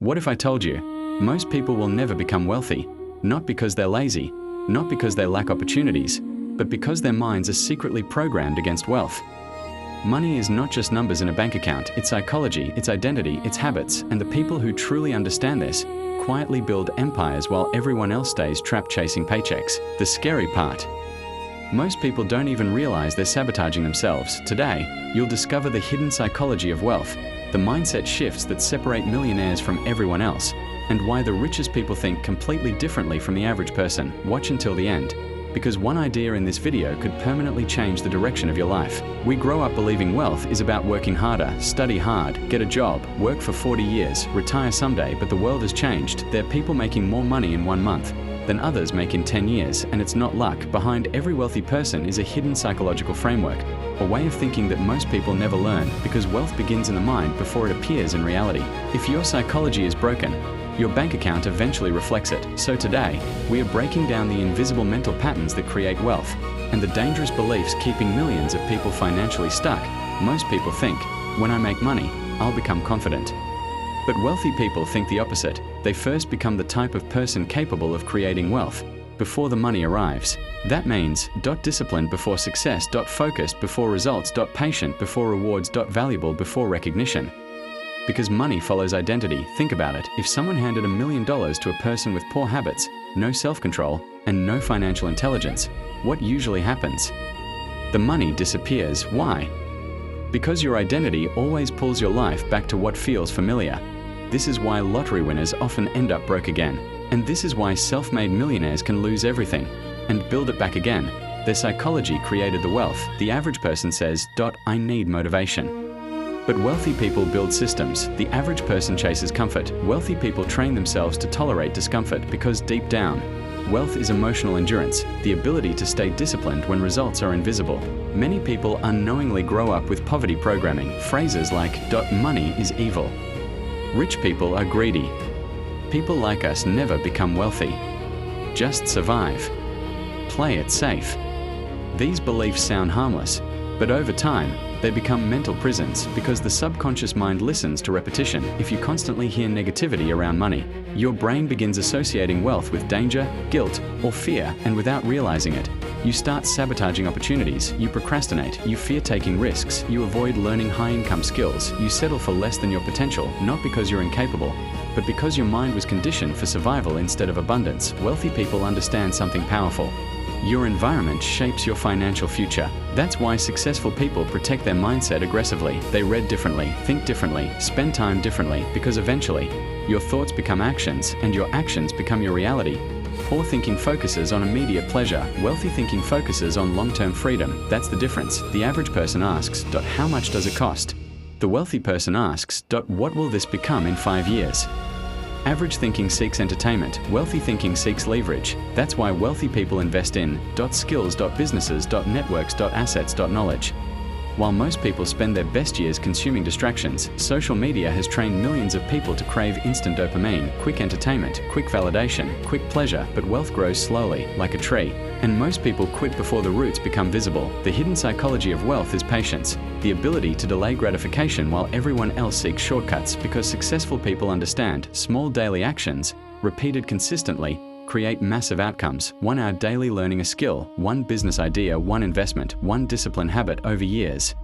What if I told you, most people will never become wealthy, not because they're lazy, not because they lack opportunities, but because their minds are secretly programmed against wealth. Money is not just numbers in a bank account, it's psychology, it's identity, it's habits, and the people who truly understand this quietly build empires while everyone else stays trapped chasing paychecks. The scary part. Most people don't even realize they're sabotaging themselves. Today, you'll discover the hidden psychology of wealth, the mindset shifts that separate millionaires from everyone else, and why the richest people think completely differently from the average person. Watch until the end, because one idea in this video could permanently change the direction of your life. We grow up believing wealth is about working harder, study hard, get a job, work for 40 years, retire someday, but the world has changed. There are people making more money in 1 month than others make in 10 years, and it's not luck. Behind every wealthy person is a hidden psychological framework, a way of thinking that most people never learn, because wealth begins in the mind before it appears in reality. If your psychology is broken, your bank account eventually reflects it. So today, we are breaking down the invisible mental patterns that create wealth, and the dangerous beliefs keeping millions of people financially stuck. Most people think, when I make money, I'll become confident. But wealthy people think the opposite. They first become the type of person capable of creating wealth before the money arrives. That means disciplined before success, focused before results, patient before rewards, valuable before recognition. Because money follows identity. Think about it. If someone handed $1 million to a person with poor habits, no self-control, and no financial intelligence, what usually happens? The money disappears. Why? Because your identity always pulls your life back to what feels familiar. This is why lottery winners often end up broke again. And this is why self-made millionaires can lose everything and build it back again. Their psychology created the wealth. The average person says, I need motivation. But wealthy people build systems. The average person chases comfort. Wealthy people train themselves to tolerate discomfort because deep down, wealth is emotional endurance, the ability to stay disciplined when results are invisible. Many people unknowingly grow up with poverty programming. Phrases like, money is evil. Rich people are greedy. People like us never become wealthy. Just survive. Play it safe. These beliefs sound harmless, but over time, they become mental prisons because the subconscious mind listens to repetition. If you constantly hear negativity around money, your brain begins associating wealth with danger, guilt, or fear, and without realizing it, you start sabotaging opportunities, you procrastinate, you fear taking risks, you avoid learning high-income skills, you settle for less than your potential, not because you're incapable, but because your mind was conditioned for survival instead of abundance. Wealthy people understand something powerful. Your environment shapes your financial future. That's why successful people protect their mindset aggressively. They read differently, think differently, spend time differently, because eventually, your thoughts become actions, and your actions become your reality. Poor thinking focuses on immediate pleasure. Wealthy thinking focuses on long-term freedom. That's the difference. The average person asks, how much does it cost? The wealthy person asks, what will this become in 5 years? Average thinking seeks entertainment. Wealthy thinking seeks leverage. That's why wealthy people invest in skills, businesses, networks, assets, knowledge. While most people spend their best years consuming distractions, social media has trained millions of people to crave instant dopamine, quick entertainment, quick validation, quick pleasure, but wealth grows slowly, like a tree. And most people quit before the roots become visible. The hidden psychology of wealth is patience, the ability to delay gratification while everyone else seeks shortcuts, because successful people understand small daily actions, repeated consistently, create massive outcomes. 1 hour daily learning a skill, 1 business idea, 1 investment, 1 discipline habit over years.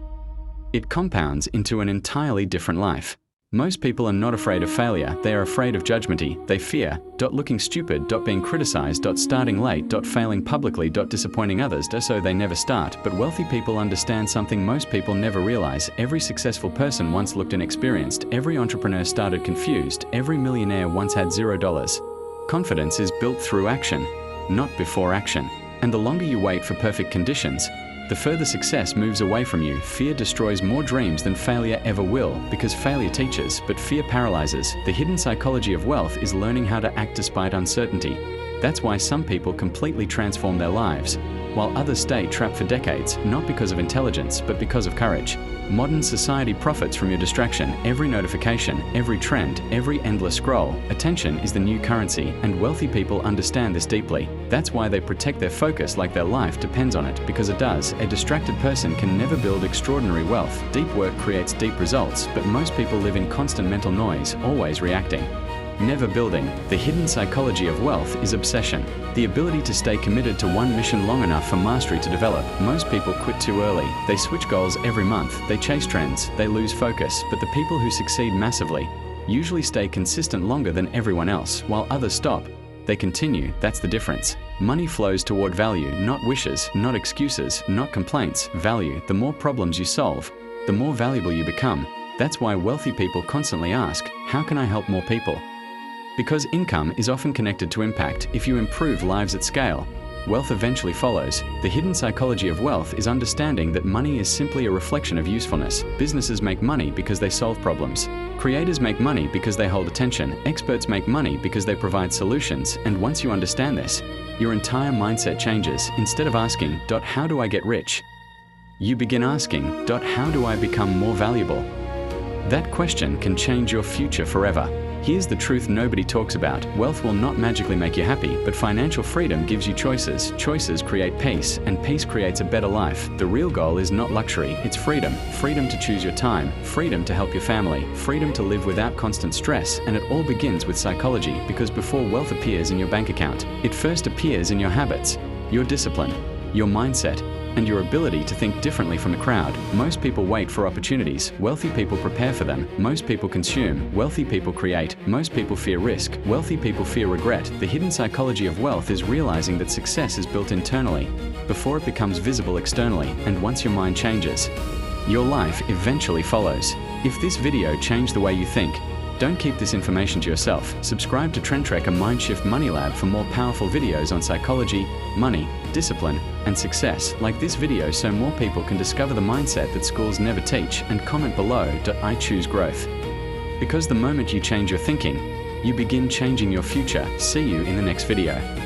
It compounds into an entirely different life. Most people are not afraid of failure, they are afraid of judgment. They fear looking stupid, being criticized, starting late, failing publicly, disappointing others, so they never start. But wealthy people understand something most people never realize. Every successful person once looked inexperienced, every entrepreneur started confused, every millionaire once had $0. Confidence is built through action, not before action. And the longer you wait for perfect conditions, the further success moves away from you. Fear destroys more dreams than failure ever will, because failure teaches, but fear paralyzes. The hidden psychology of wealth is learning how to act despite uncertainty. That's why some people completely transform their lives, while others stay trapped for decades, not because of intelligence, but because of courage. Modern society profits from your distraction, every notification, every trend, every endless scroll. Attention is the new currency, and wealthy people understand this deeply. That's why they protect their focus like their life depends on it, because it does. A distracted person can never build extraordinary wealth. Deep work creates deep results, but most people live in constant mental noise, always reacting. Never building. The hidden psychology of wealth is obsession. The ability to stay committed to one mission long enough for mastery to develop. Most people quit too early. They switch goals every month. They chase trends. They lose focus. But the people who succeed massively usually stay consistent longer than everyone else, while others stop. They continue. That's the difference. Money flows toward value, not wishes, not excuses, not complaints. Value. The more problems you solve, the more valuable you become. That's why wealthy people constantly ask, how can I help more people? Because income is often connected to impact. If you improve lives at scale, wealth eventually follows. The hidden psychology of wealth is understanding that money is simply a reflection of usefulness. Businesses make money because they solve problems. Creators make money because they hold attention. Experts make money because they provide solutions. And once you understand this, your entire mindset changes. Instead of asking, how do I get rich? You begin asking, how do I become more valuable? That question can change your future forever. Here's the truth nobody talks about. Wealth will not magically make you happy, but financial freedom gives you choices. Choices create peace, and peace creates a better life. The real goal is not luxury, it's freedom. Freedom to choose your time, freedom to help your family, freedom to live without constant stress, and it all begins with psychology, because before wealth appears in your bank account, it first appears in your habits, your discipline, your mindset, and your ability to think differently from the crowd. Most people wait for opportunities. Wealthy people prepare for them. Most people consume. Wealthy people create. Most people fear risk. Wealthy people fear regret. The hidden psychology of wealth is realizing that success is built internally before it becomes visible externally, and once your mind changes, your life eventually follows. If this video changed the way you think, don't keep this information to yourself. Subscribe to TrendTrek, a Mindshift Money Lab, for more powerful videos on psychology, money, discipline, and success like this video, so more people can discover the mindset that schools never teach. And comment below, I choose growth. Because the moment you change your thinking, you begin changing your future. See you in the next video.